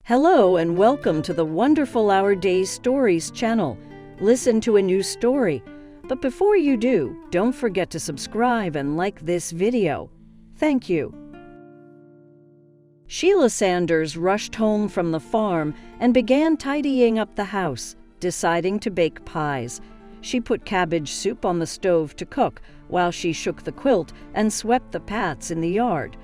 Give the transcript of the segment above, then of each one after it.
Hello and welcome to the Wonderful Our Days Stories channel. Listen to a new story. But before you do, don't forget to subscribe and like this video. Thank you. Sheila Sanders rushed home from the farm and began tidying up the house, deciding to bake pies. She put cabbage soup on the stove to cook while she shook the quilt and swept the paths in the yard.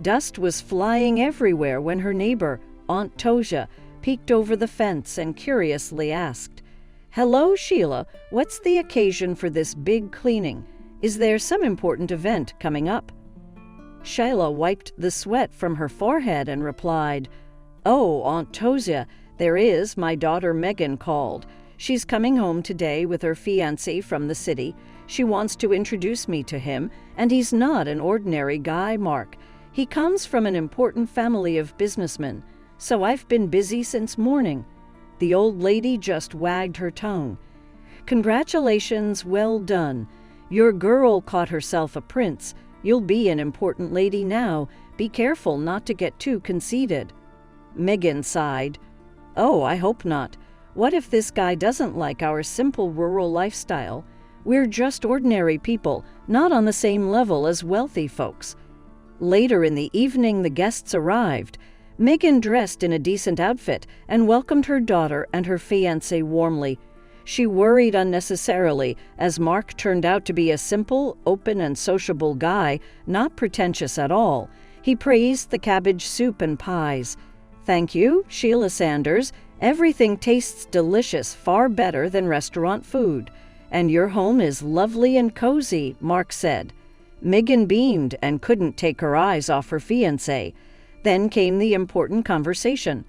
Dust was flying everywhere when her neighbor, Aunt Tosia, peeked over the fence and curiously asked, "Hello, Sheila, what's the occasion for this big cleaning? Is there some important event coming up?" Sheila wiped the sweat from her forehead and replied, "Oh, Aunt Tosia, there is. My daughter Megan called. She's coming home today with her fiancé from the city. She wants to introduce me to him, and he's not an ordinary guy, Mark. He comes from an important family of businessmen. So I've been busy since morning." The old lady just wagged her tongue. "Congratulations, well done. Your girl caught herself a prince. You'll be an important lady now. Be careful not to get too conceited." Megan sighed. "Oh, I hope not. What if this guy doesn't like our simple rural lifestyle? We're just ordinary people, not on the same level as wealthy folks." Later in the evening, the guests arrived. Megan dressed in a decent outfit and welcomed her daughter and her fiancé warmly. She worried unnecessarily, as Mark turned out to be a simple, open, and sociable guy, not pretentious at all. He praised the cabbage soup and pies. "Thank you, Sheila Sanders. Everything tastes delicious, far better than restaurant food. And your home is lovely and cozy," Mark said. Megan beamed and couldn't take her eyes off her fiancé. Then came the important conversation.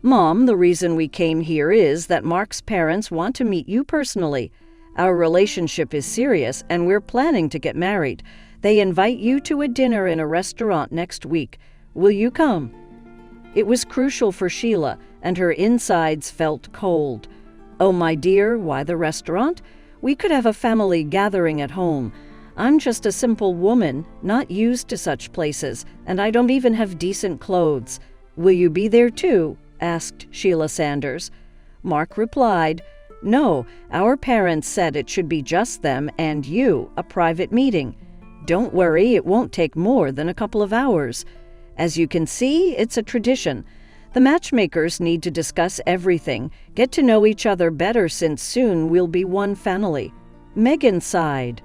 "Mom, the reason we came here is that Mark's parents want to meet you personally. Our relationship is serious and we're planning to get married. They invite you to a dinner in a restaurant next week. Will you come?" It was crucial for Sheila, and her insides felt cold. "Oh, my dear, why the restaurant? We could have a family gathering at home. I'm just a simple woman, not used to such places, and I don't even have decent clothes. Will you be there too?" asked Sheila Sanders. Mark replied, "No, our parents said it should be just them and you, a private meeting. Don't worry, it won't take more than a couple of hours. As you can see, it's a tradition. The matchmakers need to discuss everything, get to know each other better since soon we'll be one family." Megan sighed.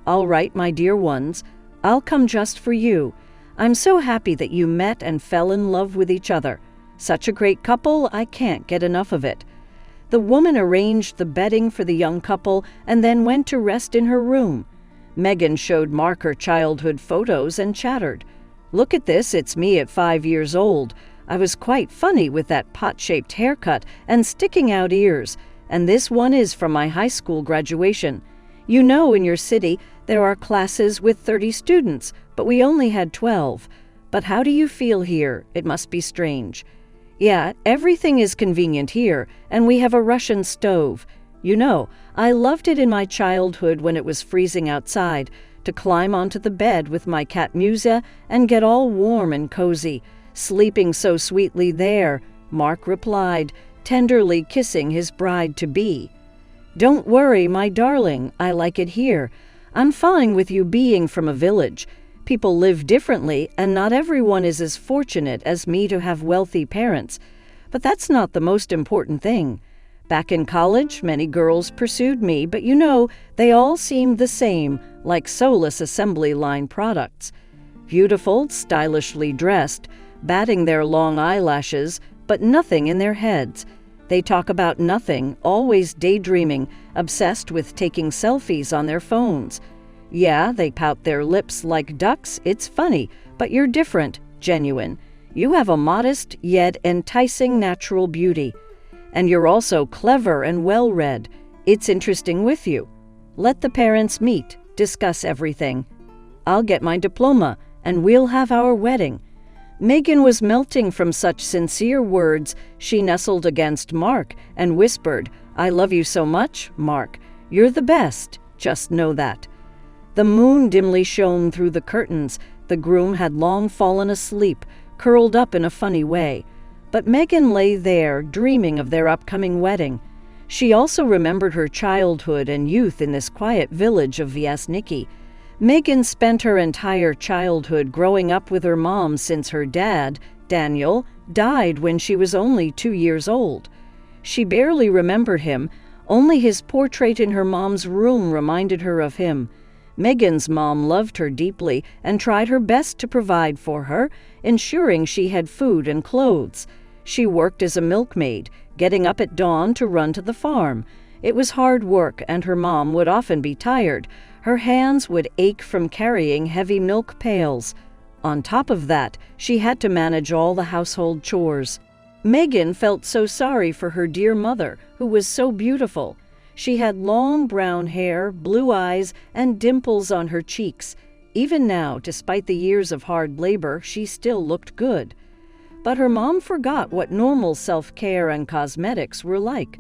"All right, my dear ones, I'll come just for you. I'm so happy that you met and fell in love with each other. Such a great couple, I can't get enough of it." The woman arranged the bedding for the young couple and then went to rest in her room. Megan showed Mark her childhood photos and chattered. "Look at this, it's me at 5 years old. I was quite funny with that pot-shaped haircut and sticking out ears, and this one is from my high school graduation. You know, in your city, there are classes with 30 students, but we only had 12. But how do you feel here? It must be strange." "Yeah, everything is convenient here, and we have a Russian stove. You know, I loved it in my childhood when it was freezing outside, to climb onto the bed with my cat Musa and get all warm and cozy, sleeping so sweetly there," Mark replied, tenderly kissing his bride-to-be. "Don't worry, my darling, I like it here. I'm fine with you being from a village. People live differently, and not everyone is as fortunate as me to have wealthy parents. But that's not the most important thing. Back in college, many girls pursued me, but you know, they all seemed the same, like soulless assembly line products. Beautiful, stylishly dressed, batting their long eyelashes, but nothing in their heads. They talk about nothing, always daydreaming, obsessed with taking selfies on their phones. Yeah, they pout their lips like ducks, it's funny, but you're different, genuine. You have a modest, yet enticing natural beauty. And you're also clever and well-read. It's interesting with you. Let the parents meet, discuss everything. I'll get my diploma, and we'll have our wedding." Megan was melting from such sincere words. She nestled against Mark and whispered, "I love you so much, Mark. You're the best. Just know that." The moon dimly shone through the curtains. The groom had long fallen asleep, curled up in a funny way. But Megan lay there, dreaming of their upcoming wedding. She also remembered her childhood and youth in this quiet village of Vyasniki. Megan spent her entire childhood growing up with her mom since her dad, Daniel, died when she was only 2 years old. She barely remembered him. Only his portrait in her mom's room reminded her of him. Megan's mom loved her deeply and tried her best to provide for her, ensuring she had food and clothes. She worked as a milkmaid, getting up at dawn to run to the farm. It was hard work, and her mom would often be tired. Her hands would ache from carrying heavy milk pails. On top of that, she had to manage all the household chores. Megan felt so sorry for her dear mother, who was so beautiful. She had long brown hair, blue eyes, and dimples on her cheeks. Even now, despite the years of hard labor, she still looked good. But her mom forgot what normal self-care and cosmetics were like.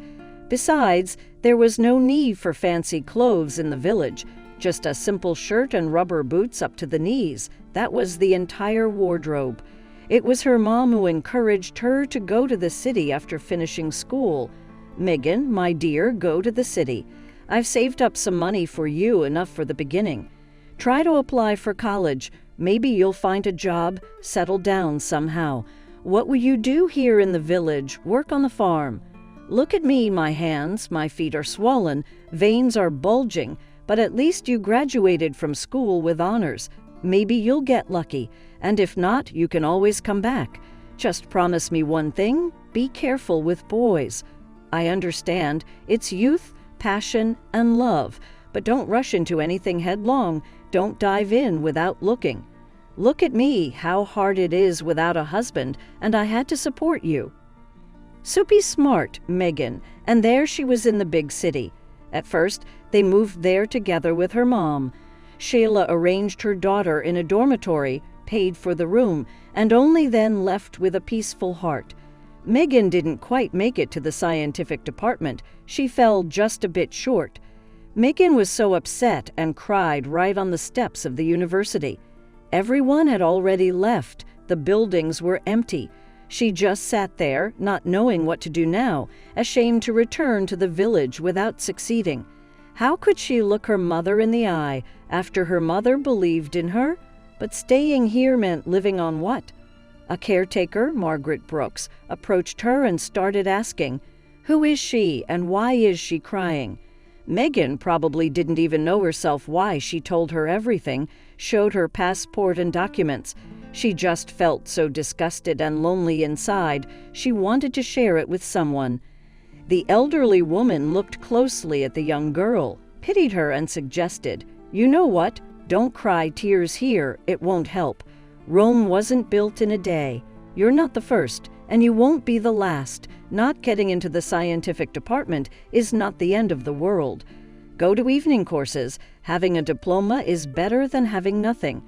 Besides, there was no need for fancy clothes in the village. Just a simple shirt and rubber boots up to the knees. That was the entire wardrobe. It was her mom who encouraged her to go to the city after finishing school. "Megan, my dear, go to the city. I've saved up some money for you, enough for the beginning. Try to apply for college. Maybe you'll find a job, settle down somehow. What will you do here in the village? Work on the farm. Look at me, my hands, my feet are swollen, veins are bulging, but at least you graduated from school with honors. Maybe you'll get lucky, and if not, you can always come back. Just promise me one thing, be careful with boys. I understand, it's youth, passion, and love, but don't rush into anything headlong. Don't dive in without looking. Look at me, how hard it is without a husband, and I had to support you." So be smart, Megan, and there she was in the big city. At first, they moved there together with her mom. Shayla arranged her daughter in a dormitory, paid for the room, and only then left with a peaceful heart. Megan didn't quite make it to the scientific department. She fell just a bit short. Megan was so upset and cried right on the steps of the university. Everyone had already left. The buildings were empty. She just sat there, not knowing what to do now, ashamed to return to the village without succeeding. How could she look her mother in the eye after her mother believed in her? But staying here meant living on what? A caretaker, Margaret Brooks, approached her and started asking, "Who is she and why is she crying?" Megan probably didn't even know herself why she told her everything, showed her passport and documents. She just felt so disgusted and lonely inside, she wanted to share it with someone. The elderly woman looked closely at the young girl, pitied her and suggested, "You know what? Don't cry tears here, it won't help. Rome wasn't built in a day. You're not the first, and you won't be the last. Not getting into the scientific department is not the end of the world. Go to evening courses. Having a diploma is better than having nothing.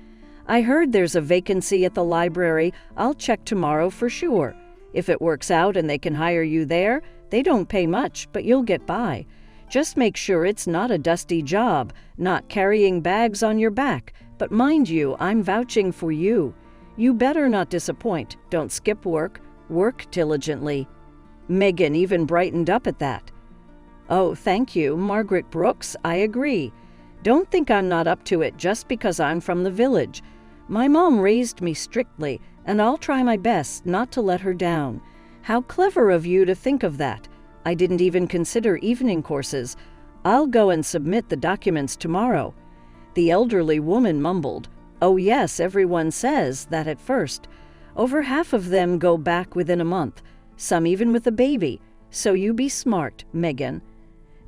I heard there's a vacancy at the library. I'll check tomorrow for sure. If it works out and they can hire you there, they don't pay much, but you'll get by. Just make sure it's not a dusty job, not carrying bags on your back. But mind you, I'm vouching for you. You better not disappoint. Don't skip work. Work diligently." Megan even brightened up at that. "Oh, thank you, Margaret Brooks, I agree. Don't think I'm not up to it just because I'm from the village. My mom raised me strictly, and I'll try my best not to let her down. How clever of you to think of that. I didn't even consider evening courses. I'll go and submit the documents tomorrow." The elderly woman mumbled, "Oh yes, everyone says that at first. Over half of them go back within a month, some even with a baby. So you be smart, Megan."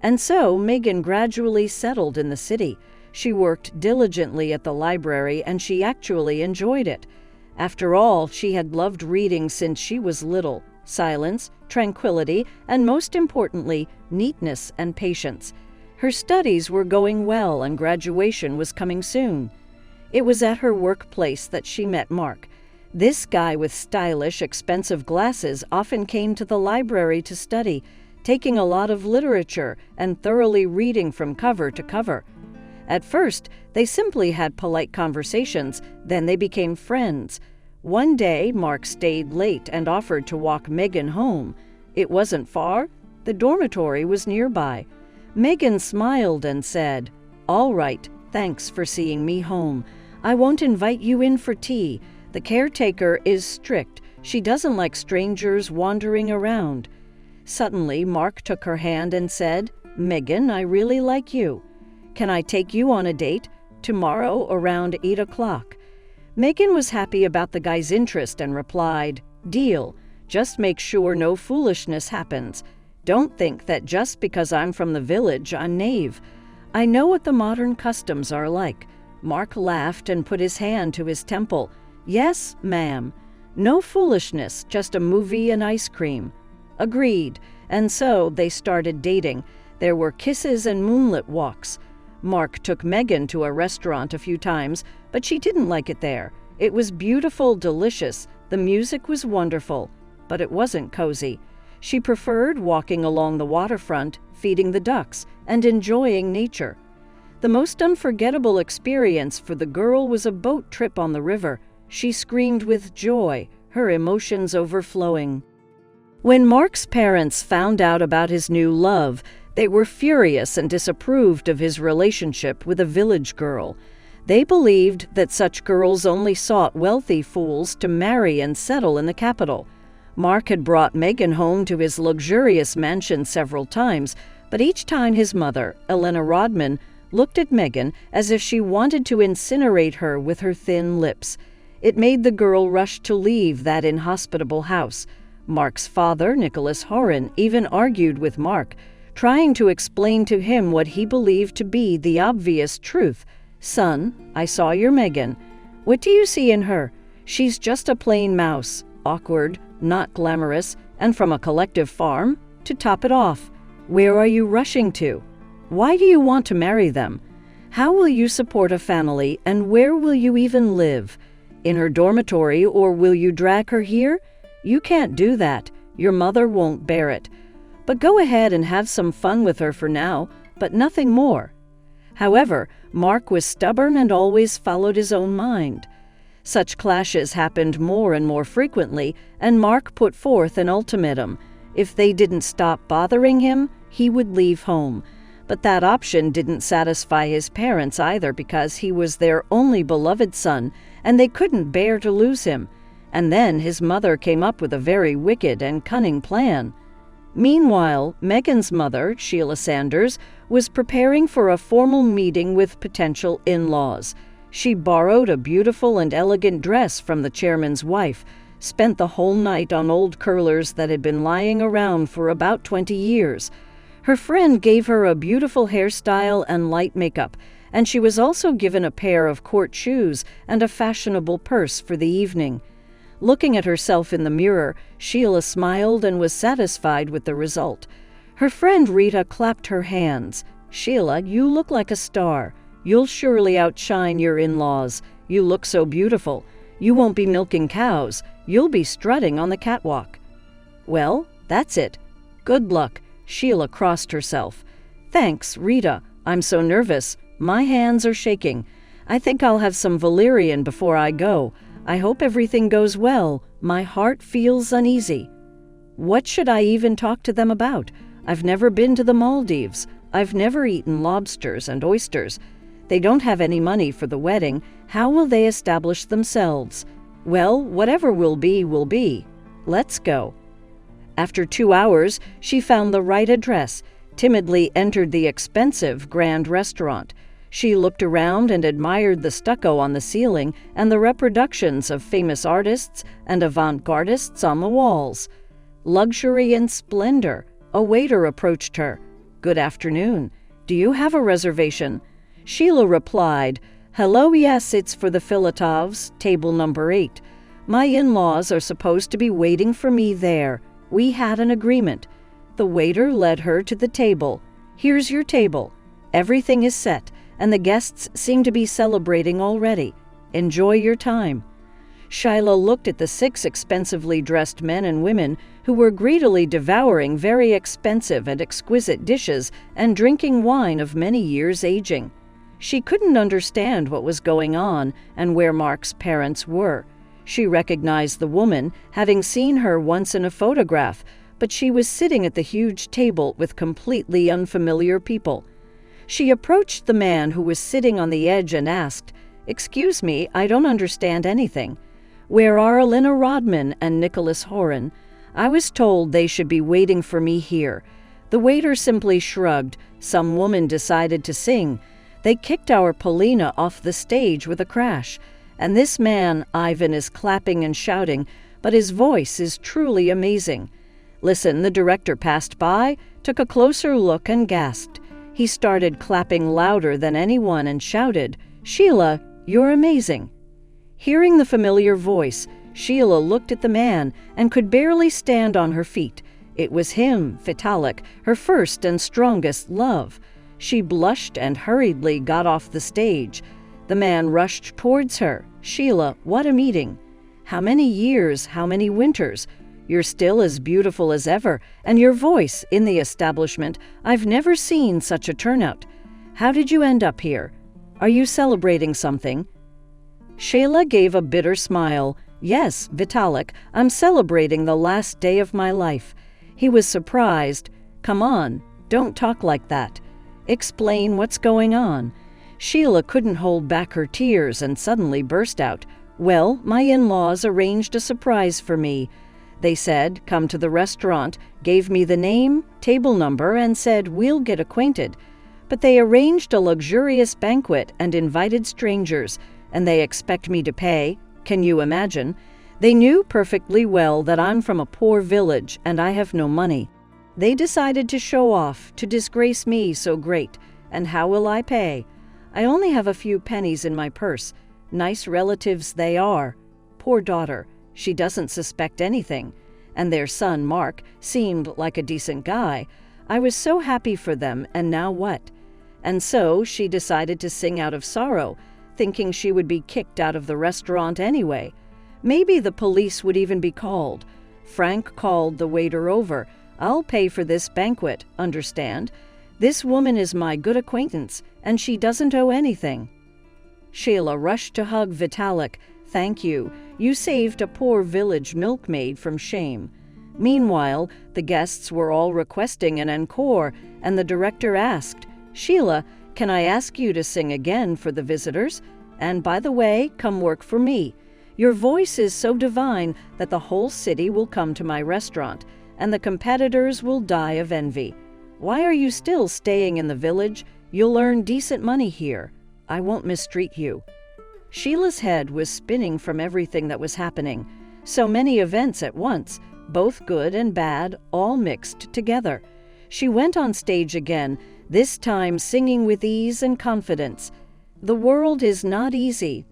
And so Megan gradually settled in the city. She worked diligently at the library, and she actually enjoyed it. After all, she had loved reading since she was little. Silence, tranquility, and most importantly, neatness and patience. Her studies were going well and graduation was coming soon. It was at her workplace that she met Mark. This guy with stylish, expensive glasses often came to the library to study, taking a lot of literature and thoroughly reading from cover to cover. At first, they simply had polite conversations, then they became friends. One day, Mark stayed late and offered to walk Megan home. It wasn't far. The dormitory was nearby. Megan smiled and said, "All right, thanks for seeing me home. I won't invite you in for tea. The caretaker is strict. She doesn't like strangers wandering around." Suddenly, Mark took her hand and said, "Megan, I really like you. Can I take you on a date? Tomorrow around 8 o'clock. Megan was happy about the guy's interest and replied, "Deal. Just make sure no foolishness happens. Don't think that just because I'm from the village, I'm knave. I know what the modern customs are like." Mark laughed and put his hand to his temple. "Yes, ma'am. No foolishness, just a movie and ice cream." Agreed, and so they started dating. There were kisses and moonlit walks. Mark took Megan to a restaurant a few times, but she didn't like it there. It was beautiful, delicious. The music was wonderful, but it wasn't cozy. She preferred walking along the waterfront, feeding the ducks, and enjoying nature. The most unforgettable experience for the girl was a boat trip on the river. She screamed with joy, her emotions overflowing. When Mark's parents found out about his new love, they were furious and disapproved of his relationship with a village girl. They believed that such girls only sought wealthy fools to marry and settle in the capital. Mark had brought Megan home to his luxurious mansion several times, but each time his mother, Elena Rodman, looked at Megan as if she wanted to incinerate her with her thin lips. It made the girl rush to leave that inhospitable house. Mark's father, Nicholas Horan, even argued with Mark, trying to explain to him what he believed to be the obvious truth. "Son, I saw your Megan. What do you see in her? She's just a plain mouse, awkward, not glamorous, and from a collective farm? To top it off, where are you rushing to? Why do you want to marry them? How will you support a family, and where will you even live? In her dormitory, or will you drag her here? You can't do that. Your mother won't bear it. But go ahead and have some fun with her for now, but nothing more." However, Mark was stubborn and always followed his own mind. Such clashes happened more and more frequently, and Mark put forth an ultimatum. If they didn't stop bothering him, he would leave home. But that option didn't satisfy his parents either, because he was their only beloved son, and they couldn't bear to lose him. And then his mother came up with a very wicked and cunning plan. Meanwhile, Megan's mother, Sheila Sanders, was preparing for a formal meeting with potential in-laws. She borrowed a beautiful and elegant dress from the chairman's wife, spent the whole night on old curlers that had been lying around for about 20 years. Her friend gave her a beautiful hairstyle and light makeup, and she was also given a pair of court shoes and a fashionable purse for the evening. Looking at herself in the mirror, Sheila smiled and was satisfied with the result. Her friend Rita clapped her hands. "Sheila, you look like a star. You'll surely outshine your in-laws. You look so beautiful. You won't be milking cows. You'll be strutting on the catwalk." "Well, that's it. Good luck." Sheila crossed herself. "Thanks, Rita. I'm so nervous. My hands are shaking. I think I'll have some valerian before I go. I hope everything goes well. My heart feels uneasy." What should I even talk to them about? I've never been to the Maldives. I've never eaten lobsters and oysters. They don't have any money for the wedding. How will they establish themselves? Well, whatever will be, will be. Let's go. After 2 hours, she found the right address, timidly entered the expensive Grand Restaurant. She looked around and admired the stucco on the ceiling and the reproductions of famous artists and avant-gardists on the walls. Luxury and splendor. A waiter approached her. "Good afternoon. Do you have a reservation?" Sheila replied, "Hello, yes, it's for the Filatovs, table number 8. My in-laws are supposed to be waiting for me there. We had an agreement." The waiter led her to the table. "Here's your table. Everything is set, and the guests seem to be celebrating already. Enjoy your time." Sheila looked at the 6 expensively dressed men and women who were greedily devouring very expensive and exquisite dishes and drinking wine of many years' aging. She couldn't understand what was going on and where Mark's parents were. She recognized the woman, having seen her once in a photograph, but she was sitting at the huge table with completely unfamiliar people. She approached the man who was sitting on the edge and asked, "Excuse me, I don't understand anything. Where are Elena Rodman and Nicholas Horan? I was told they should be waiting for me here." The waiter simply shrugged. "Some woman decided to sing. They kicked our Polina off the stage with a crash. And this man, Ivan, is clapping and shouting, but his voice is truly amazing." Listen, the director passed by, took a closer look and gasped. He started clapping louder than anyone and shouted, "Sheila, you're amazing." Hearing the familiar voice, Sheila looked at the man and could barely stand on her feet. It was him, Vitalik, her first and strongest love. She blushed and hurriedly got off the stage. The man rushed towards her. "Sheila, what a meeting. How many years, how many winters. You're still as beautiful as ever, and your voice in the establishment, I've never seen such a turnout. How did you end up here? Are you celebrating something?" Sheila gave a bitter smile. "Yes, Vitalik, I'm celebrating the last day of my life." He was surprised. "Come on, don't talk like that. Explain what's going on." Sheila couldn't hold back her tears and suddenly burst out, "Well, my in-laws arranged a surprise for me. They said, come to the restaurant, gave me the name, table number, and said, we'll get acquainted. But they arranged a luxurious banquet and invited strangers, and they expect me to pay. Can you imagine? They knew perfectly well that I'm from a poor village and I have no money. They decided to show off, to disgrace me so great. And how will I pay? I only have a few pennies in my purse. Nice relatives they are. Poor daughter, she doesn't suspect anything. And their son, Mark, seemed like a decent guy. I was so happy for them, and now what? And so she decided to sing out of sorrow, thinking she would be kicked out of the restaurant anyway. Maybe the police would even be called. Frank called the waiter over. I'll pay for this banquet, understand? This woman is my good acquaintance, and she doesn't owe anything. Sheila rushed to hug Vitalik. Thank you. You saved a poor village milkmaid from shame. Meanwhile, the guests were all requesting an encore, and the director asked, Sheila, can I ask you to sing again for the visitors? And by the way, come work for me. Your voice is so divine that the whole city will come to my restaurant, and the competitors will die of envy. Why are you still staying in the village? You'll earn decent money here. I won't mistreat you. Sheila's head was spinning from everything that was happening. So many events at once, both good and bad, all mixed together. She went on stage again, this time singing with ease and confidence. The world is not easy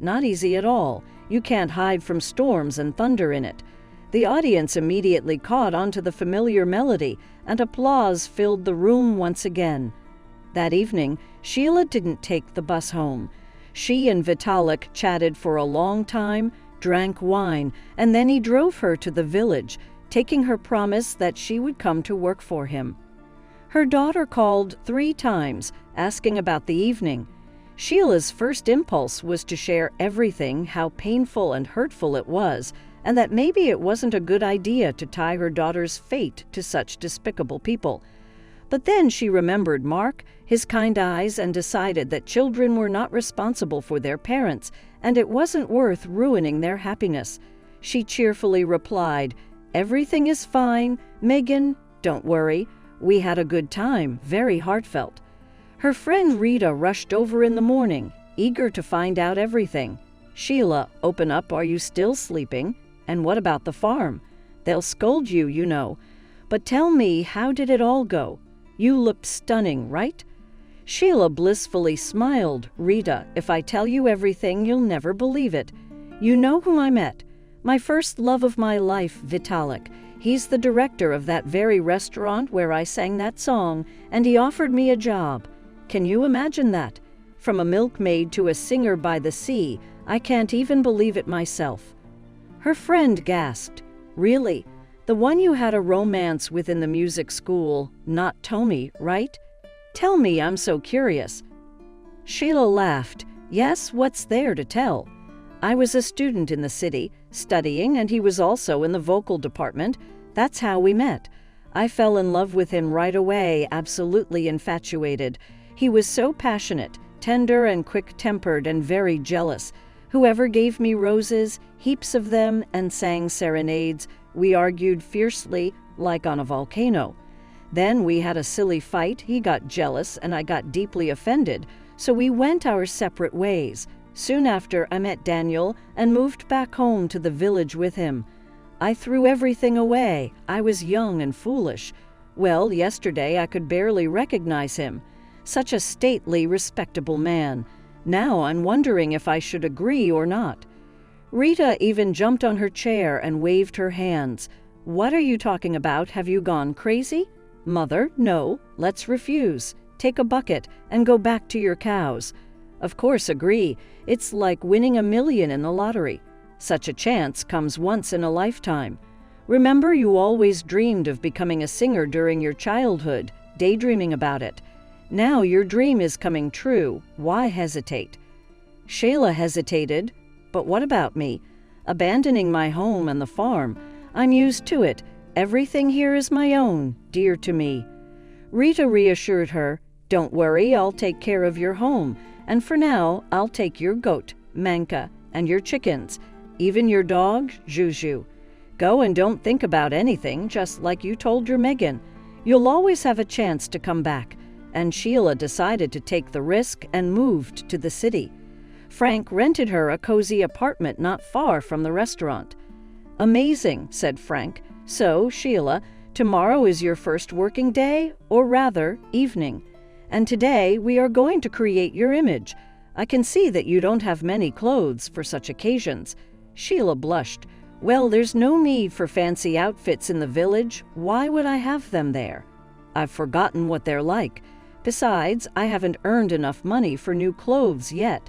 at all. You can't hide from storms and thunder in it. The audience immediately caught onto the familiar melody, and applause filled the room once again. That evening, Sheila didn't take the bus home. She and Vitalik chatted for a long time, drank wine, and then he drove her to the village, taking her promise that she would come to work for him. Her daughter called 3 times, asking about the evening. Sheila's first impulse was to share everything, how painful and hurtful it was, and that maybe it wasn't a good idea to tie her daughter's fate to such despicable people. But then she remembered Mark, his kind eyes, and decided that children were not responsible for their parents, and it wasn't worth ruining their happiness. She cheerfully replied, Everything is fine, Megan, don't worry. We had a good time, very heartfelt. Her friend Rita rushed over in the morning, eager to find out everything. Sheila, open up, are you still sleeping? And what about the farm? They'll scold you, you know. But tell me, how did it all go? You looked stunning, right? Sheila blissfully smiled. Rita, if I tell you everything, you'll never believe it. You know who I met? My first love of my life, Vitalik. He's the director of that very restaurant where I sang that song, and he offered me a job. Can you imagine that? From a milkmaid to a singer by the sea, I can't even believe it myself. Her friend gasped. Really? The one you had a romance with in the music school, not Tommy, right? Tell me, I'm so curious. Sheila laughed. Yes, what's there to tell? I was a student in the city, studying, and he was also in the vocal department. That's how we met. I fell in love with him right away, absolutely infatuated. He was so passionate, tender and quick-tempered and very jealous. Whoever gave me roses, heaps of them, and sang serenades, we argued fiercely, like on a volcano. Then we had a silly fight, he got jealous, and I got deeply offended, so we went our separate ways. Soon after, I met Daniel and moved back home to the village with him. I threw everything away. I was young and foolish. Well, yesterday I could barely recognize him. Such a stately, respectable man. Now I'm wondering if I should agree or not. Rita even jumped on her chair and waved her hands. What are you talking about? Have you gone crazy? Mother, no, let's refuse. Take a bucket and go back to your cows. Of course, agree. It's like winning $1 million in the lottery. Such a chance comes once in a lifetime. Remember, you always dreamed of becoming a singer during your childhood, daydreaming about it. Now your dream is coming true. Why hesitate? Shayla hesitated. But what about me? Abandoning my home and the farm. I'm used to it. Everything here is my own, dear to me. Rita reassured her, don't worry, I'll take care of your home. And for now, I'll take your goat, Manka, and your chickens, even your dog, Juju. Go and don't think about anything, just like you told your Megan. You'll always have a chance to come back. And Sheila decided to take the risk and moved to the city. Frank rented her a cozy apartment not far from the restaurant. Amazing, said Frank. So, Sheila, tomorrow is your first working day, or rather, evening. And today we are going to create your image. I can see that you don't have many clothes for such occasions. Sheila blushed. Well, there's no need for fancy outfits in the village. Why would I have them there? I've forgotten what they're like. Besides, I haven't earned enough money for new clothes yet.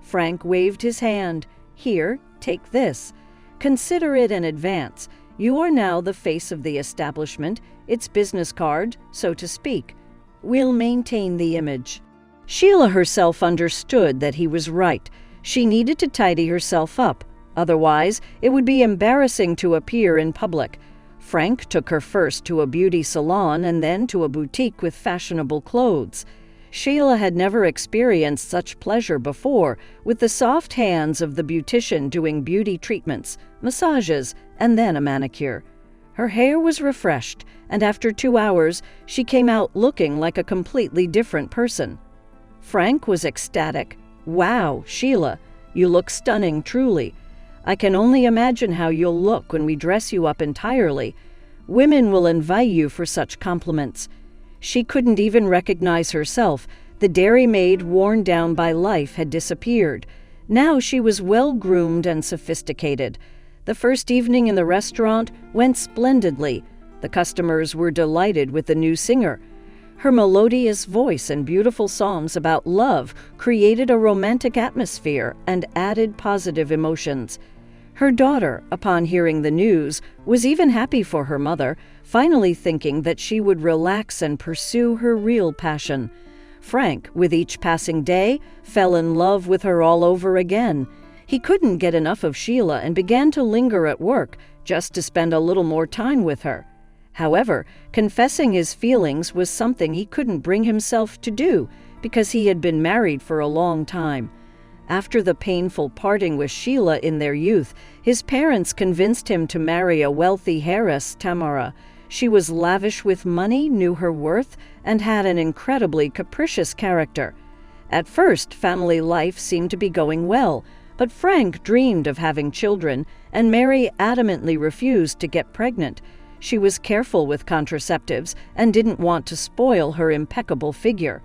Frank waved his hand. Here, take this. Consider it an advance. You are now the face of the establishment, its business card, so to speak. We'll maintain the image. Sheila herself understood that he was right. She needed to tidy herself up. Otherwise, it would be embarrassing to appear in public. Frank took her first to a beauty salon and then to a boutique with fashionable clothes. Sheila had never experienced such pleasure before, with the soft hands of the beautician doing beauty treatments, massages, and then a manicure. Her hair was refreshed, and after 2 hours, she came out looking like a completely different person. Frank was ecstatic. Wow, Sheila, you look stunning, truly. I can only imagine how you'll look when we dress you up entirely. Women will envy you for such compliments. She couldn't even recognize herself. The dairymaid worn down by life had disappeared. Now she was well-groomed and sophisticated. The first evening in the restaurant went splendidly. The customers were delighted with the new singer. Her melodious voice and beautiful songs about love created a romantic atmosphere and added positive emotions. Her daughter, upon hearing the news, was even happy for her mother, finally thinking that she would relax and pursue her real passion. Frank, with each passing day, fell in love with her all over again. He couldn't get enough of Sheila and began to linger at work just to spend a little more time with her. However, confessing his feelings was something he couldn't bring himself to do because he had been married for a long time. After the painful parting with Sheila in their youth, his parents convinced him to marry a wealthy heiress, Tamara. She was lavish with money, knew her worth, and had an incredibly capricious character. At first, family life seemed to be going well, but Frank dreamed of having children, and Mary adamantly refused to get pregnant. She was careful with contraceptives and didn't want to spoil her impeccable figure.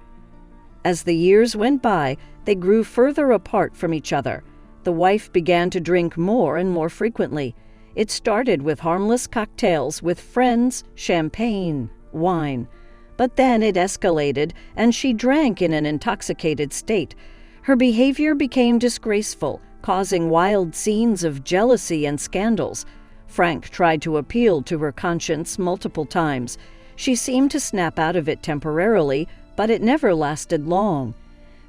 As the years went by, they grew further apart from each other. The wife began to drink more and more frequently. It started with harmless cocktails with friends, champagne, wine. But then it escalated, and she drank in an intoxicated state. Her behavior became disgraceful, causing wild scenes of jealousy and scandals. Frank tried to appeal to her conscience multiple times. She seemed to snap out of it temporarily, but it never lasted long.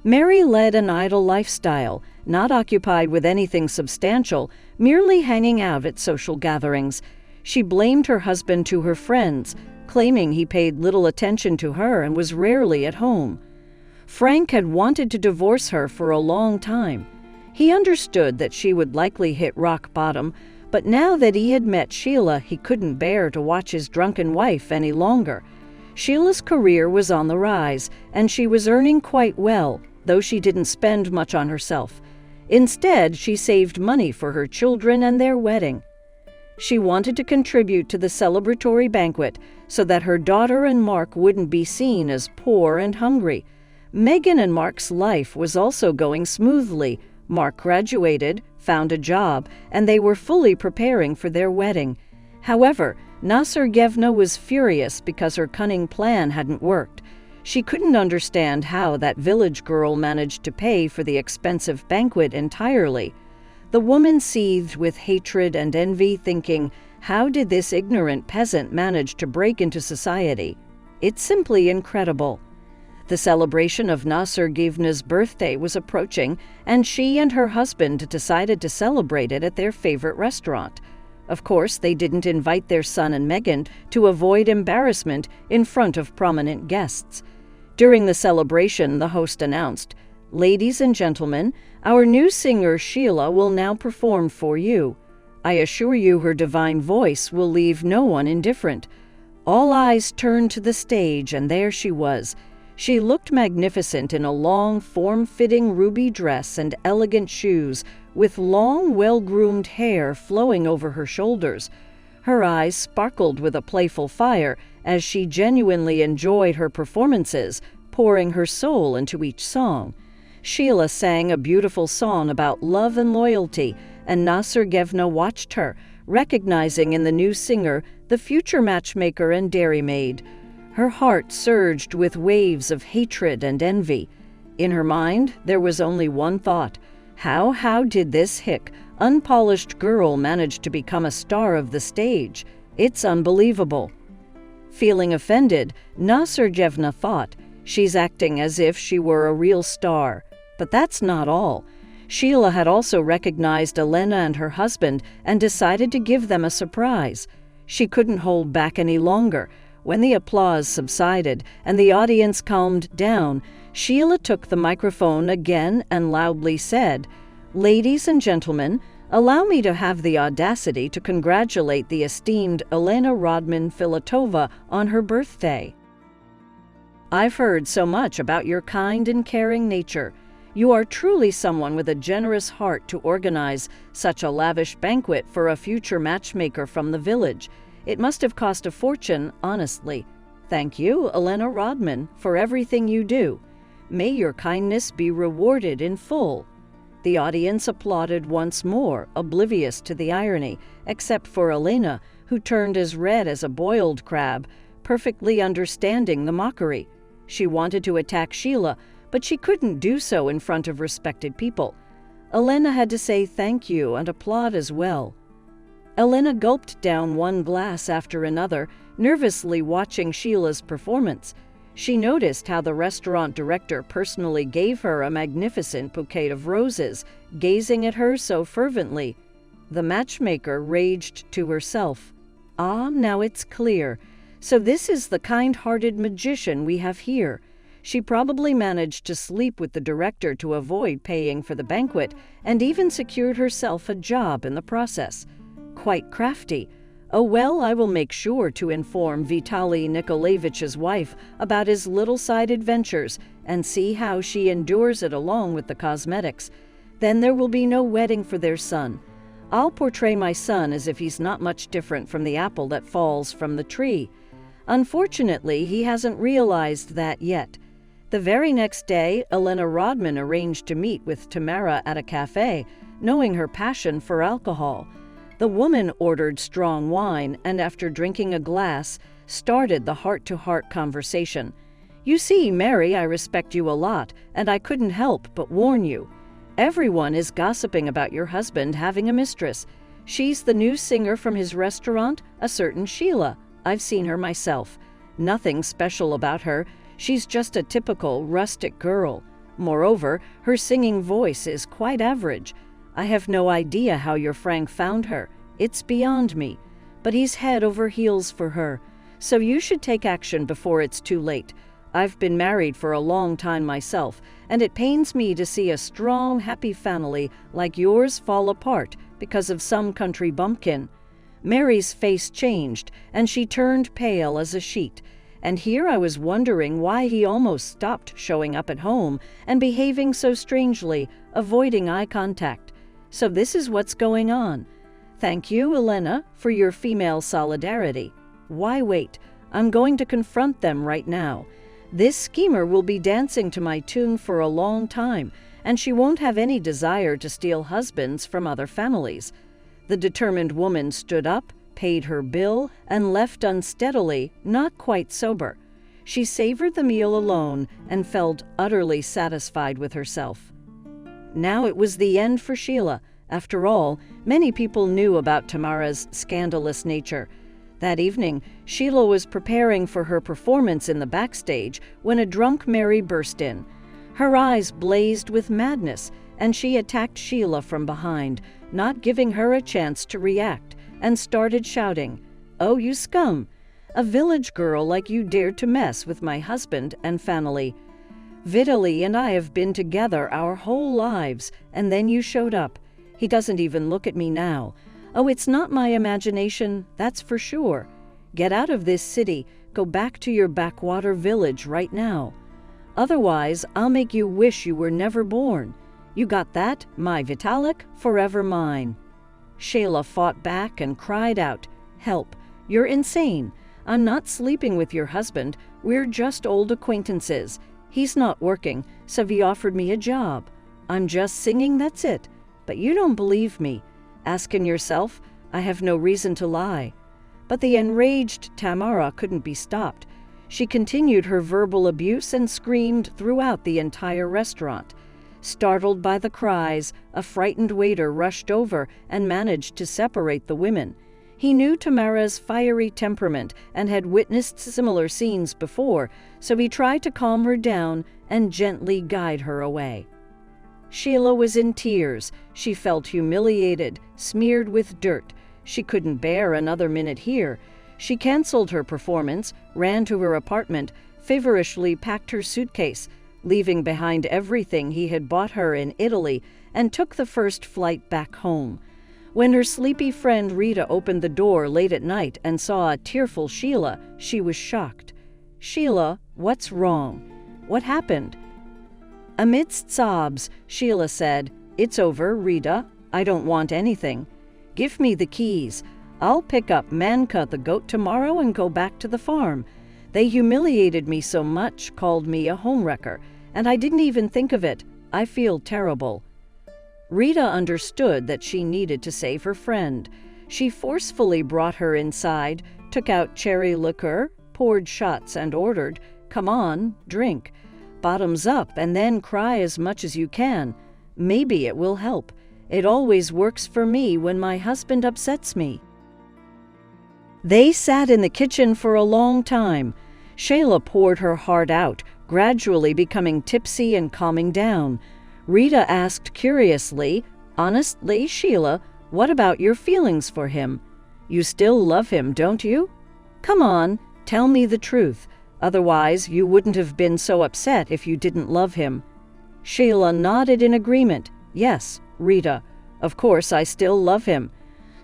Mary led an idle lifestyle, not occupied with anything substantial, merely hanging out at social gatherings. She blamed her husband to her friends, claiming he paid little attention to her and was rarely at home. Frank had wanted to divorce her for a long time. He understood that she would likely hit rock bottom, but now that he had met Sheila, he couldn't bear to watch his drunken wife any longer. Sheila's career was on the rise, and she was earning quite well, though she didn't spend much on herself. Instead, she saved money for her children and their wedding. She wanted to contribute to the celebratory banquet so that her daughter and Mark wouldn't be seen as poor and hungry. Meghan and Mark's life was also going smoothly. Mark graduated, found a job, and they were fully preparing for their wedding. However, Nassergevna was furious because her cunning plan hadn't worked. She couldn't understand how that village girl managed to pay for the expensive banquet entirely. The woman seethed with hatred and envy, thinking, how did this ignorant peasant manage to break into society? It's simply incredible. The celebration of Nassergevna's birthday was approaching, and she and her husband decided to celebrate it at their favorite restaurant. Of course, they didn't invite their son and Meghan to avoid embarrassment in front of prominent guests. During the celebration, the host announced, "Ladies and gentlemen, our new singer Sheila will now perform for you. I assure you her divine voice will leave no one indifferent." All eyes turned to the stage, and there she was. She looked magnificent in a long, form-fitting ruby dress and elegant shoes, with long, well-groomed hair flowing over her shoulders. Her eyes sparkled with a playful fire as she genuinely enjoyed her performances, pouring her soul into each song. Sheila sang a beautiful song about love and loyalty, and Nassergevna watched her, recognizing in the new singer the future matchmaker and dairymaid. Her heart surged with waves of hatred and envy. In her mind, there was only one thought. How did this hick, unpolished girl manage to become a star of the stage? It's unbelievable. Feeling offended, Nassergevna thought, she's acting as if she were a real star. But that's not all. Sheila had also recognized Elena and her husband and decided to give them a surprise. She couldn't hold back any longer. When the applause subsided and the audience calmed down, Sheila took the microphone again and loudly said, "Ladies and gentlemen, allow me to have the audacity to congratulate the esteemed Elena Rodman-Filatova on her birthday. I've heard so much about your kind and caring nature. You are truly someone with a generous heart to organize such a lavish banquet for a future matchmaker from the village. It must have cost a fortune, honestly. Thank you, Elena Rodman, for everything you do. May your kindness be rewarded in full." The audience applauded once more, oblivious to the irony, except for Elena, who turned as red as a boiled crab, perfectly understanding the mockery. She wanted to attack Sheila, but she couldn't do so in front of respected people. Elena had to say thank you and applaud as well. Elena gulped down one glass after another, nervously watching Sheila's performance. She noticed how the restaurant director personally gave her a magnificent bouquet of roses, gazing at her so fervently. The matchmaker raged to herself. "Ah, now it's clear. So this is the kind-hearted magician we have here. She probably managed to sleep with the director to avoid paying for the banquet, and even secured herself a job in the process. Quite crafty. Oh well, I will make sure to inform Vitaly Nikolaevich's wife about his little side adventures and see how she endures it along with the cosmetics. Then there will be no wedding for their son. I'll portray my son as if he's not much different from the apple that falls from the tree. Unfortunately, he hasn't realized that yet." The very next day, Elena Rodman arranged to meet with Tamara at a cafe, knowing her passion for alcohol. The woman ordered strong wine and, after drinking a glass, started the heart-to-heart conversation. "You see, Mary, I respect you a lot, and I couldn't help but warn you. Everyone is gossiping about your husband having a mistress. She's the new singer from his restaurant, a certain Sheila. I've seen her myself. Nothing special about her. She's just a typical rustic girl. Moreover, her singing voice is quite average. I have no idea how your Frank found her. It's beyond me. But he's head over heels for her. So you should take action before it's too late. I've been married for a long time myself, and it pains me to see a strong, happy family like yours fall apart because of some country bumpkin." Mary's face changed, and she turned pale as a sheet. And here I was wondering why he almost stopped showing up at home and behaving so strangely, avoiding eye contact. So this is what's going on. Thank you, Elena, for your female solidarity. Why wait? I'm going to confront them right now. This schemer will be dancing to my tune for a long time, and she won't have any desire to steal husbands from other families. The determined woman stood up, paid her bill, and left unsteadily, not quite sober. She savored the meal alone and felt utterly satisfied with herself. Now it was the end for Sheila. After all, many people knew about Tamara's scandalous nature. That evening, Sheila was preparing for her performance in the backstage when a drunk Mary burst in. Her eyes blazed with madness, and she attacked Sheila from behind, not giving her a chance to react, and started shouting, "Oh, you scum! A village girl like you dared to mess with my husband and family. Vitaly and I have been together our whole lives, and then you showed up. He doesn't even look at me now. Oh, it's not my imagination, that's for sure. Get out of this city, go back to your backwater village right now. Otherwise, I'll make you wish you were never born. You got that, my Vitalik, forever mine." Sheila fought back and cried out, "Help, you're insane. I'm not sleeping with your husband, we're just old acquaintances. He's not working, so he offered me a job. I'm just singing, that's it. But you don't believe me. Asking yourself, I have no reason to lie." But the enraged Tamara couldn't be stopped. She continued her verbal abuse and screamed throughout the entire restaurant. Startled by the cries, a frightened waiter rushed over and managed to separate the women. He knew Tamara's fiery temperament and had witnessed similar scenes before, so he tried to calm her down and gently guide her away. Sheila was in tears. She felt humiliated, smeared with dirt. She couldn't bear another minute here. She canceled her performance, ran to her apartment, feverishly packed her suitcase, leaving behind everything he had bought her in Italy, and took the first flight back home. When her sleepy friend Rita opened the door late at night and saw a tearful Sheila, she was shocked. "Sheila, what's wrong? What happened?" Amidst sobs, Sheila said, "It's over, Rita. I don't want anything. Give me the keys. I'll pick up Manka the goat tomorrow and go back to the farm. They humiliated me so much, called me a homewrecker, and I didn't even think of it. I feel terrible." Rita understood that she needed to save her friend. She forcefully brought her inside, took out cherry liqueur, poured shots, and ordered, "Come on, drink. Bottoms up, and then cry as much as you can. Maybe it will help. It always works for me when my husband upsets me." They sat in the kitchen for a long time. Sheila poured her heart out, gradually becoming tipsy and calming down. Rita asked curiously, "Honestly, Sheila, what about your feelings for him? You still love him, don't you? Come on, tell me the truth. Otherwise, you wouldn't have been so upset if you didn't love him." Sheila nodded in agreement. "Yes, Rita, of course I still love him.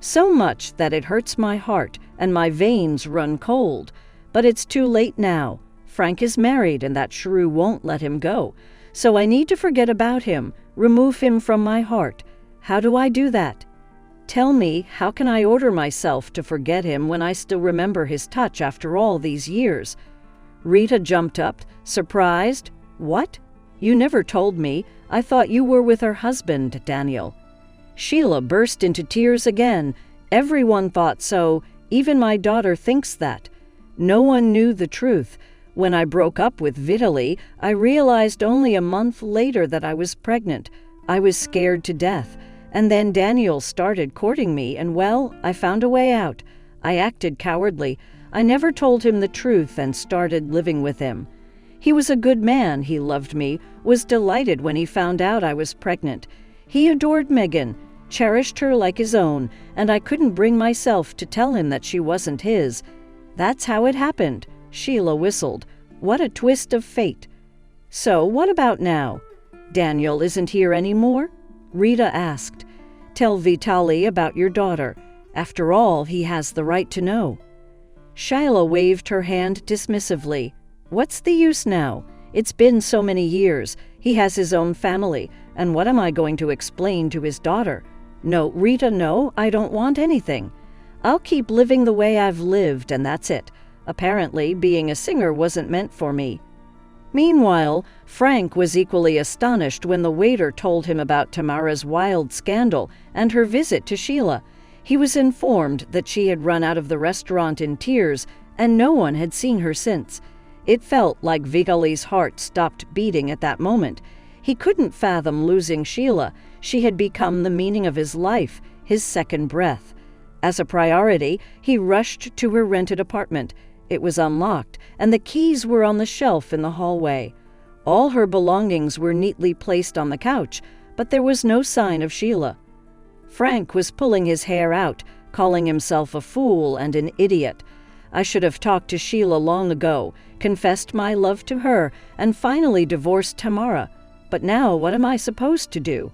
So much that it hurts my heart and my veins run cold. But it's too late now. Frank is married and that shrew won't let him go. So I need to forget about him, remove him from my heart. How do I do that? Tell me, how can I order myself to forget him when I still remember his touch after all these years?" Rita jumped up, surprised. "What? You never told me. I thought you were with her husband, Daniel." Sheila burst into tears again. "Everyone thought so. Even my daughter thinks that. No one knew the truth. When I broke up with Vitaly, I realized only a month later that I was pregnant. I was scared to death. And then Daniel started courting me, and well, I found a way out. I acted cowardly. I never told him the truth and started living with him. He was a good man, he loved me, was delighted when he found out I was pregnant. He adored Megan, cherished her like his own, and I couldn't bring myself to tell him that she wasn't his. That's how it happened. Sheila whistled. What a twist of fate. So, what about now? Daniel isn't here anymore? Rita asked. Tell Vitaly about your daughter. After all, he has the right to know. Sheila waved her hand dismissively. What's the use now? It's been so many years. He has his own family, and what am I going to explain to his daughter? No, Rita, no, I don't want anything. I'll keep living the way I've lived, and that's it. Apparently, being a singer wasn't meant for me. Meanwhile, Frank was equally astonished when the waiter told him about Tamara's wild scandal and her visit to Sheila. He was informed that she had run out of the restaurant in tears, and no one had seen her since. It felt like Vitaly's heart stopped beating at that moment. He couldn't fathom losing Sheila. She had become the meaning of his life, his second breath. As a priority, he rushed to her rented apartment. It was unlocked, and the keys were on the shelf in the hallway. All her belongings were neatly placed on the couch, but there was no sign of Sheila. Frank was pulling his hair out, calling himself a fool and an idiot. I should have talked to Sheila long ago, confessed my love to her, and finally divorced Tamara. But now what am I supposed to do?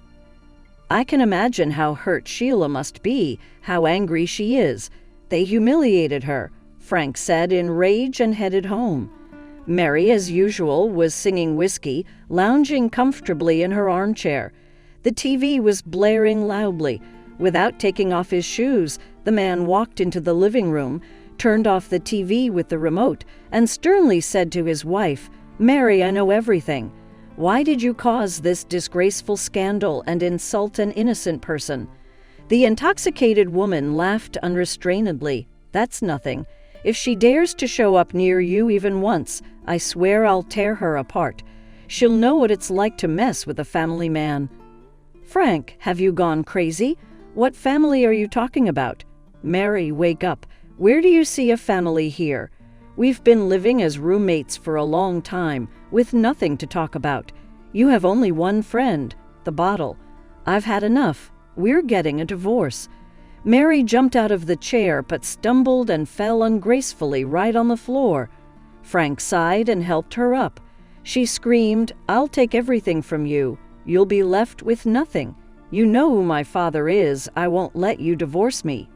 I can imagine how hurt Sheila must be, how angry she is. They humiliated her, Frank said in rage, and headed home. Mary, as usual, was singing whiskey, lounging comfortably in her armchair. The TV was blaring loudly. Without taking off his shoes, the man walked into the living room, turned off the TV with the remote, and sternly said to his wife, "Mary, I know everything. Why did you cause this disgraceful scandal and insult an innocent person?" The intoxicated woman laughed unrestrainedly. "That's nothing. If she dares to show up near you even once, I swear I'll tear her apart. She'll know what it's like to mess with a family man." "Frank, have you gone crazy? What family are you talking about?" "Mary, wake up. Where do you see a family here? We've been living as roommates for a long time, with nothing to talk about. You have only one friend, the bottle. I've had enough. We're getting a divorce." Mary jumped out of the chair but stumbled and fell ungracefully right on the floor. Frank sighed and helped her up. She screamed, "I'll take everything from you. You'll be left with nothing. You know who my father is. I won't let you divorce me."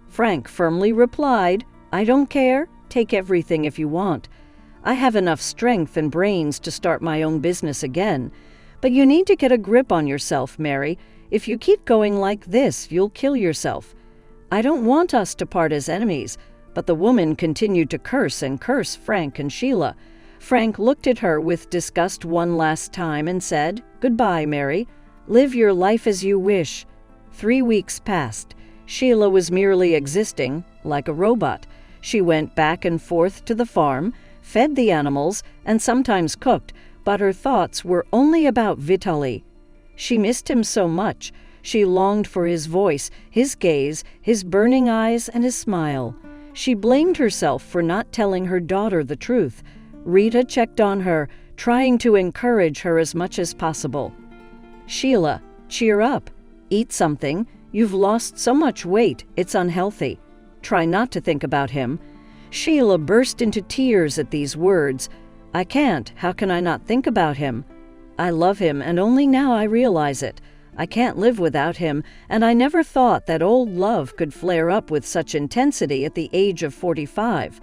Frank firmly replied, "I don't care. Take everything if you want. I have enough strength and brains to start my own business again. But you need to get a grip on yourself, Mary. If you keep going like this, you'll kill yourself. I don't want us to part as enemies." But the woman continued to curse and curse Frank and Sheila. Frank looked at her with disgust one last time and said, "Goodbye, Mary. Live your life as you wish." 3 weeks passed. Sheila was merely existing, like a robot. She went back and forth to the farm, fed the animals, and sometimes cooked, but her thoughts were only about Vitaly. She missed him so much. She longed for his voice, his gaze, his burning eyes, and his smile. She blamed herself for not telling her daughter the truth. Rita checked on her, trying to encourage her as much as possible. "Sheila, cheer up. Eat something. You've lost so much weight, it's unhealthy. Try not to think about him." Sheila burst into tears at these words. "I can't. How can I not think about him? I love him, and only now I realize it. I can't live without him, and I never thought that old love could flare up with such intensity at the age of 45.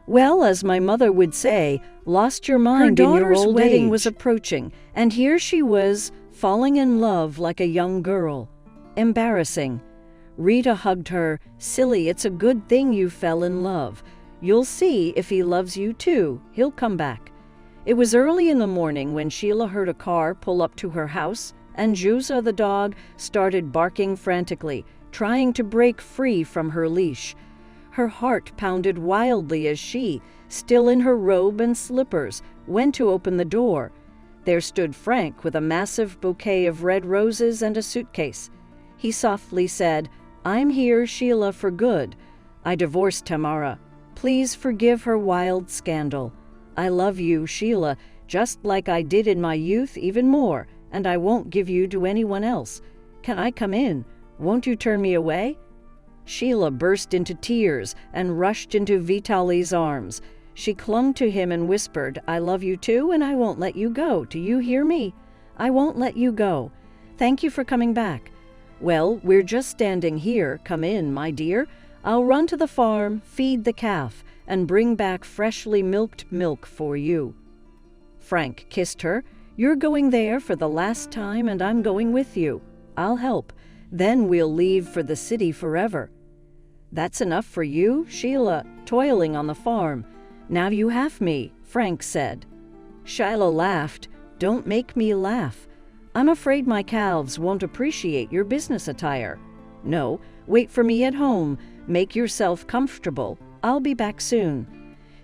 Well, as my mother would say, lost your mind in your old age." Her daughter's wedding was approaching, and here she was, falling in love like a young girl. Embarrassing. Rita hugged her. "Silly, it's a good thing you fell in love. You'll see if he loves you too, he'll come back." It was early in the morning when Sheila heard a car pull up to her house, and Jusa the dog started barking frantically, trying to break free from her leash. Her heart pounded wildly as she, still in her robe and slippers, went to open the door. There stood Frank with a massive bouquet of red roses and a suitcase. He softly said, "I'm here, Sheila, for good. I divorced Tamara. Please forgive her wild scandal. I love you, Sheila, just like I did in my youth, even more, and I won't give you to anyone else. Can I come in? Won't you turn me away?" Sheila burst into tears and rushed into Vitali's arms. She clung to him and whispered, "I love you too, and I won't let you go. Do you hear me? I won't let you go. Thank you for coming back." "Well, we're just standing here. Come in, my dear. I'll run to the farm, feed the calf, and bring back freshly milked milk for you." Frank kissed her. "You're going there for the last time, and I'm going with you. I'll help. Then we'll leave for the city forever." "That's enough for you, Sheila, toiling on the farm. Now you have me," Frank said. Sheila laughed. "Don't make me laugh. I'm afraid my calves won't appreciate your business attire. No, wait for me at home. Make yourself comfortable. I'll be back soon."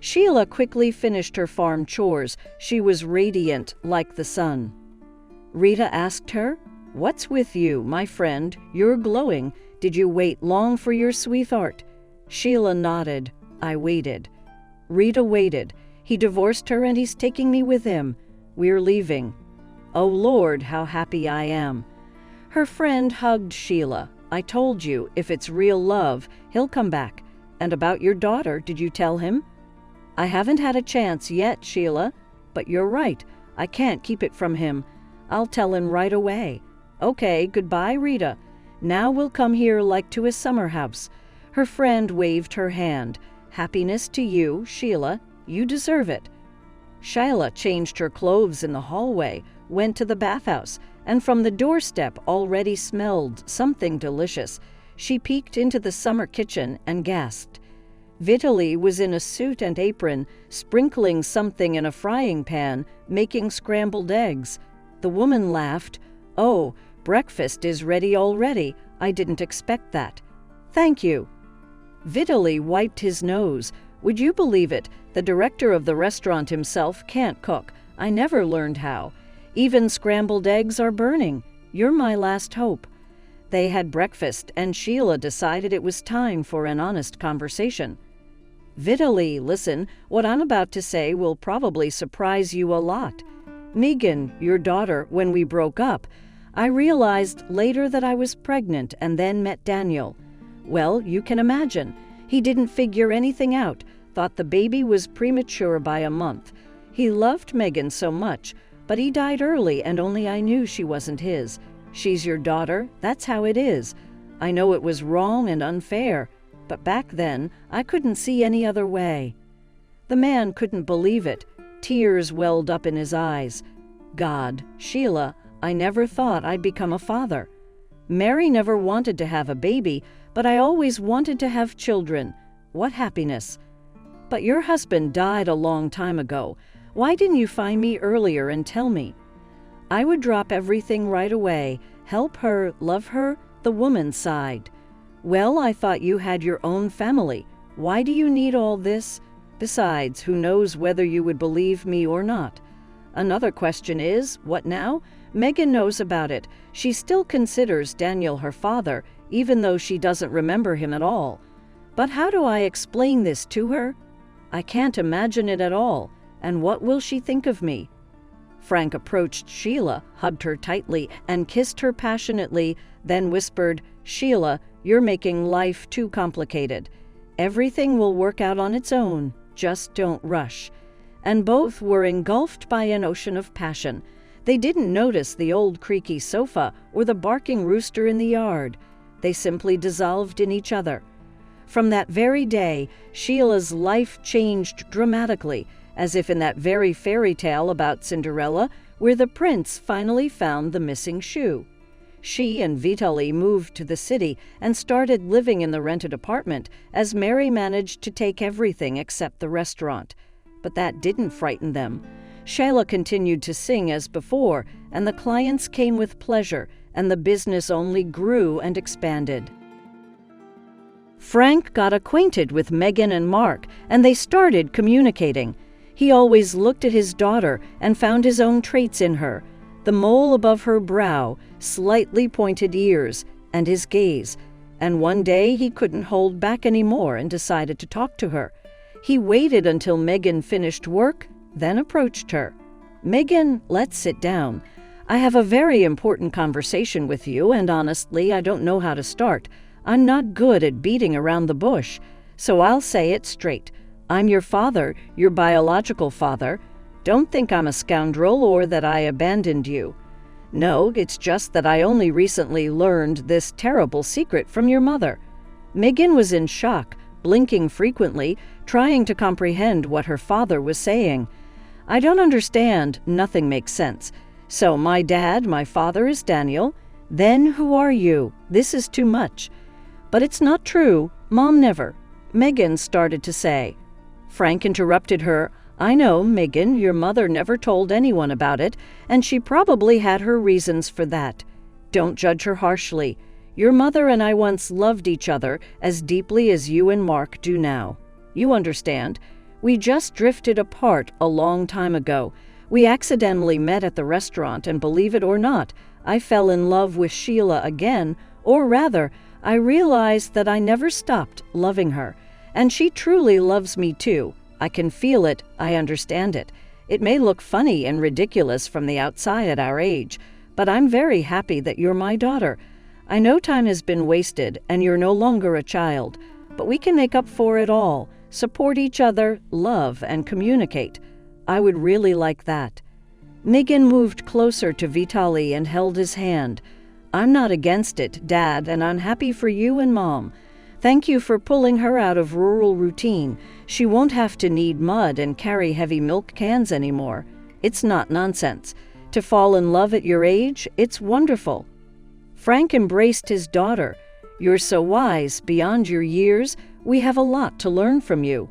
Sheila quickly finished her farm chores. She was radiant like the sun. Rita asked her, "What's with you, my friend? You're glowing. Did you wait long for your sweetheart?" Sheila nodded. "I waited." Rita waited. "He divorced her and he's taking me with him. We're leaving. Oh Lord, how happy I am." Her friend hugged Sheila. "I told you, if it's real love, he'll come back. And about your daughter, did you tell him?" "I haven't had a chance yet, Sheila. But you're right. I can't keep it from him. I'll tell him right away." "Okay, goodbye, Rita. Now we'll come here like to a summer house." Her friend waved her hand. "Happiness to you, Sheila. You deserve it." Sheila changed her clothes in the hallway, went to the bathhouse, and from the doorstep already smelled something delicious. She peeked into the summer kitchen and gasped. Vitaly was in a suit and apron, sprinkling something in a frying pan, making scrambled eggs. The woman laughed. "Oh, breakfast is ready already. I didn't expect that." "Thank you." Vitaly wiped his nose. "Would you believe it? The director of the restaurant himself can't cook. I never learned how. Even scrambled eggs are burning. You're my last hope." They had breakfast, and Sheila decided it was time for an honest conversation. "Vitaly, listen, what I'm about to say will probably surprise you a lot. Megan, your daughter, when we broke up, I realized later that I was pregnant and then met Daniel. Well, you can imagine. He didn't figure anything out, thought the baby was premature by a month. He loved Megan so much, but he died early and only I knew she wasn't his. She's your daughter, that's how it is. I know it was wrong and unfair, but back then I couldn't see any other way." The man couldn't believe it. Tears welled up in his eyes. "God, Sheila, I never thought I'd become a father. Mary never wanted to have a baby, but I always wanted to have children. What happiness. But your husband died a long time ago. Why didn't you find me earlier and tell me?" "I would drop everything right away, help her, love her," the woman sighed. "Well, I thought you had your own family. Why do you need all this? Besides, who knows whether you would believe me or not? Another question is, what now? Megan knows about it. She still considers Daniel her father, even though she doesn't remember him at all. But how do I explain this to her? I can't imagine it at all. And what will she think of me?" Frank approached Sheila, hugged her tightly, and kissed her passionately, then whispered, "Sheila, you're making life too complicated. Everything will work out on its own. Just don't rush." And both were engulfed by an ocean of passion. They didn't notice the old creaky sofa or the barking rooster in the yard. They simply dissolved in each other. From that very day, Sheila's life changed dramatically, as if in that very fairy tale about Cinderella, where the prince finally found the missing shoe. She and Vitaly moved to the city and started living in the rented apartment, as Mary managed to take everything except the restaurant. But that didn't frighten them. Sheila continued to sing as before, and the clients came with pleasure, and the business only grew and expanded. Frank got acquainted with Megan and Mark, and they started communicating. He always looked at his daughter and found his own traits in her: the mole above her brow, slightly pointed ears, and his gaze. And one day he couldn't hold back anymore and decided to talk to her. He waited until Megan finished work, then approached her. "Megan, let's sit down. I have a very important conversation with you, and honestly, I don't know how to start. I'm not good at beating around the bush, so I'll say it straight. I'm your father, your biological father. Don't think I'm a scoundrel or that I abandoned you. No, it's just that I only recently learned this terrible secret from your mother." Megan was in shock, blinking frequently, trying to comprehend what her father was saying. "I don't understand. Nothing makes sense. So my father is Daniel. Then who are you? This is too much." "But it's not true. Mom never," Megan started to say. Frank interrupted her. "I know, Megan, your mother never told anyone about it, and she probably had her reasons for that. Don't judge her harshly. Your mother and I once loved each other as deeply as you and Mark do now. You understand? We just drifted apart a long time ago. We accidentally met at the restaurant, and believe it or not, I fell in love with Sheila again, or rather, I realized that I never stopped loving her. And she truly loves me too. I can feel it, I understand it. It may look funny and ridiculous from the outside at our age, but I'm very happy that you're my daughter. I know time has been wasted and you're no longer a child, but we can make up for it all, support each other, love, and communicate. I would really like that." Megan moved closer to Vitaly and held his hand. "I'm not against it, Dad, and I'm happy for you and Mom. Thank you for pulling her out of rural routine. She won't have to knead mud and carry heavy milk cans anymore. It's not nonsense. To fall in love at your age, it's wonderful." Frank embraced his daughter. "You're so wise, beyond your years. We have a lot to learn from you."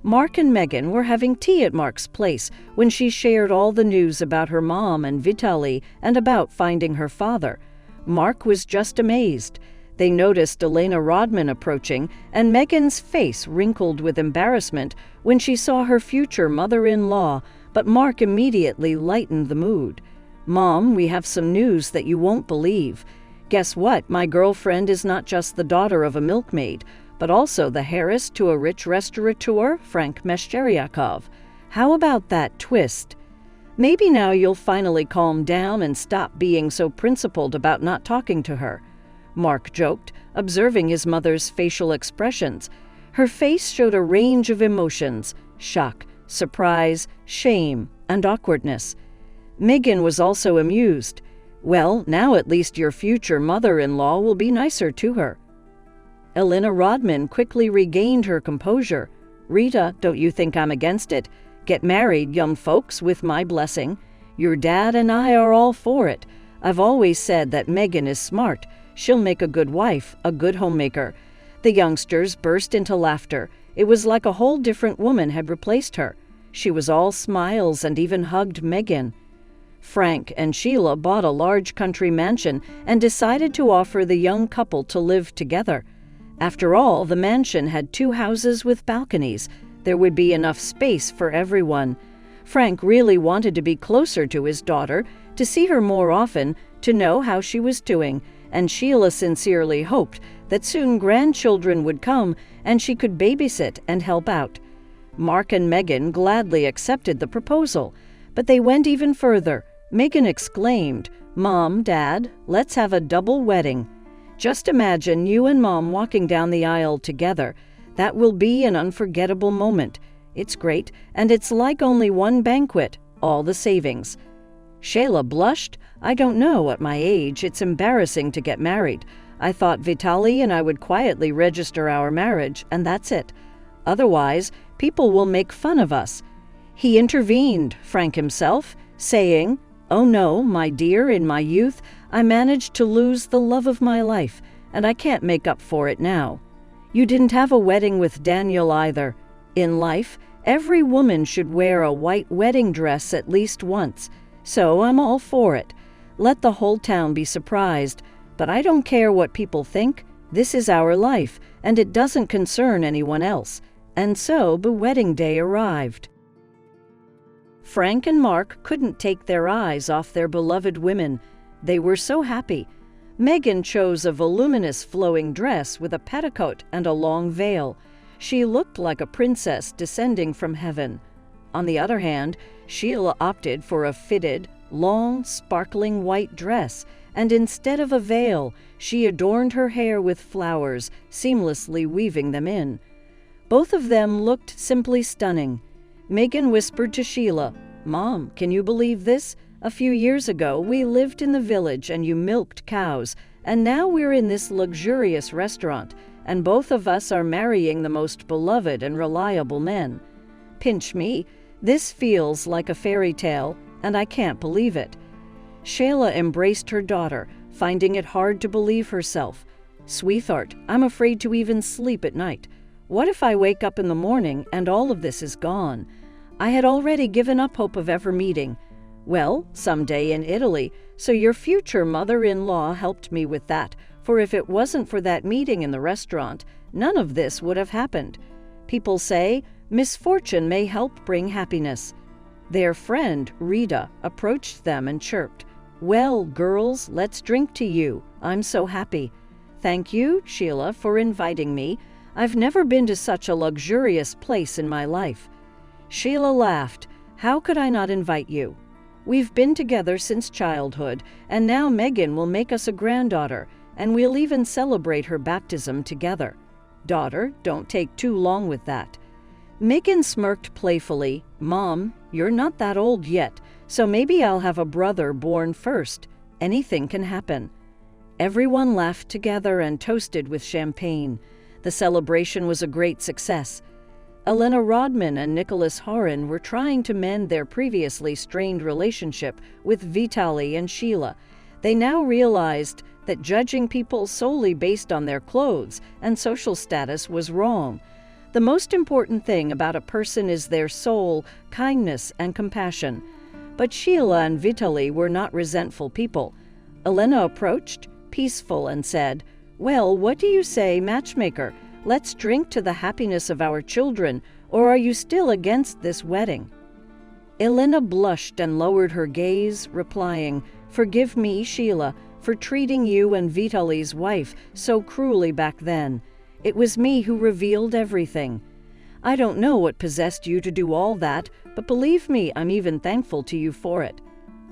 Mark and Megan were having tea at Mark's place when she shared all the news about her mom and Vitaly and about finding her father. Mark was just amazed. They noticed Elena Rodman approaching, and Megan's face wrinkled with embarrassment when she saw her future mother-in-law, but Mark immediately lightened the mood. "Mom, we have some news that you won't believe. Guess what? My girlfriend is not just the daughter of a milkmaid, but also the heiress to a rich restaurateur, Frank Meshcheryakov. How about that twist? Maybe now you'll finally calm down and stop being so principled about not talking to her." Mark joked, observing his mother's facial expressions. Her face showed a range of emotions: shock, surprise, shame, and awkwardness. Megan was also amused. "Well, now at least your future mother-in-law will be nicer to her." Elena Rodman quickly regained her composure. "Rita, don't you think I'm against it? Get married, young folks, with my blessing. Your dad and I are all for it. I've always said that Megan is smart. She'll make a good wife, a good homemaker." The youngsters burst into laughter. It was like a whole different woman had replaced her. She was all smiles and even hugged Megan. Frank and Sheila bought a large country mansion and decided to offer the young couple to live together. After all, the mansion had 2 houses with balconies. There would be enough space for everyone. Frank really wanted to be closer to his daughter, to see her more often, to know how she was doing, and Sheila sincerely hoped that soon grandchildren would come and she could babysit and help out. Mark and Megan gladly accepted the proposal, but they went even further. Megan exclaimed, "Mom, Dad, let's have a double wedding. Just imagine you and Mom walking down the aisle together. That will be an unforgettable moment. It's great, and it's like only one banquet, all the savings." Sheila blushed. "I don't know, at my age, it's embarrassing to get married. I thought Vitaly and I would quietly register our marriage, and that's it. Otherwise, people will make fun of us." He intervened, Frank himself, saying, "Oh no, my dear, in my youth, I managed to lose the love of my life, and I can't make up for it now. You didn't have a wedding with Daniel either. In life, every woman should wear a white wedding dress at least once. So I'm all for it. Let the whole town be surprised. But I don't care what people think. This is our life, and it doesn't concern anyone else." And so the wedding day arrived. Frank and Mark couldn't take their eyes off their beloved women. They were so happy. Megan chose a voluminous flowing dress with a petticoat and a long veil. She looked like a princess descending from heaven. On the other hand, Sheila opted for a fitted, long, sparkling white dress, and instead of a veil, she adorned her hair with flowers, seamlessly weaving them in. Both of them looked simply stunning. Megan whispered to Sheila, "Mom, can you believe this? A few years ago, we lived in the village and you milked cows, and now we're in this luxurious restaurant, and both of us are marrying the most beloved and reliable men. Pinch me, this feels like a fairy tale, and I can't believe it." Sheila embraced her daughter, finding it hard to believe herself. "Sweetheart, I'm afraid to even sleep at night. What if I wake up in the morning and all of this is gone? I had already given up hope of ever meeting. Well, someday in Italy, so your future mother-in-law helped me with that, for if it wasn't for that meeting in the restaurant, none of this would have happened. People say, misfortune may help bring happiness." Their friend, Rita, approached them and chirped, "Well, girls, let's drink to you. I'm so happy." "Thank you, Sheila, for inviting me. I've never been to such a luxurious place in my life." Sheila laughed. "How could I not invite you? We've been together since childhood, and now Megan will make us a granddaughter, and we'll even celebrate her baptism together. Daughter, don't take too long with that." Megan smirked playfully. "Mom, you're not that old yet, so maybe I'll have a brother born first. Anything can happen." Everyone laughed together and toasted with champagne. The celebration was a great success. Elena Rodman and Nicholas Horan were trying to mend their previously strained relationship with Vitaly and Sheila. They now realized that judging people solely based on their clothes and social status was wrong. The most important thing about a person is their soul, kindness, and compassion. But Sheila and Vitaly were not resentful people. Elena approached, peaceful, and said, "Well, what do you say, matchmaker? Let's drink to the happiness of our children, or are you still against this wedding?" Elena blushed and lowered her gaze, replying, "Forgive me, Sheila, for treating you and Vitaly's wife so cruelly back then. It was me who revealed everything. I don't know what possessed you to do all that, but believe me, I'm even thankful to you for it.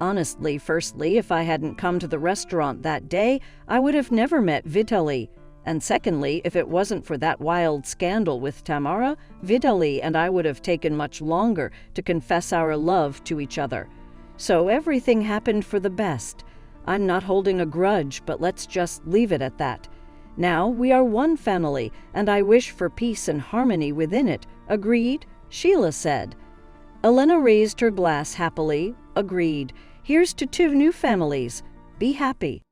Honestly, firstly, if I hadn't come to the restaurant that day, I would have never met Vitaly. And secondly, if it wasn't for that wild scandal with Tamara, Vitaly and I would have taken much longer to confess our love to each other. So everything happened for the best. I'm not holding a grudge, but let's just leave it at that. Now we are one family, and I wish for peace and harmony within it. Agreed?" Sheila said. Elena raised her glass happily. "Agreed. Here's to two new families. Be happy."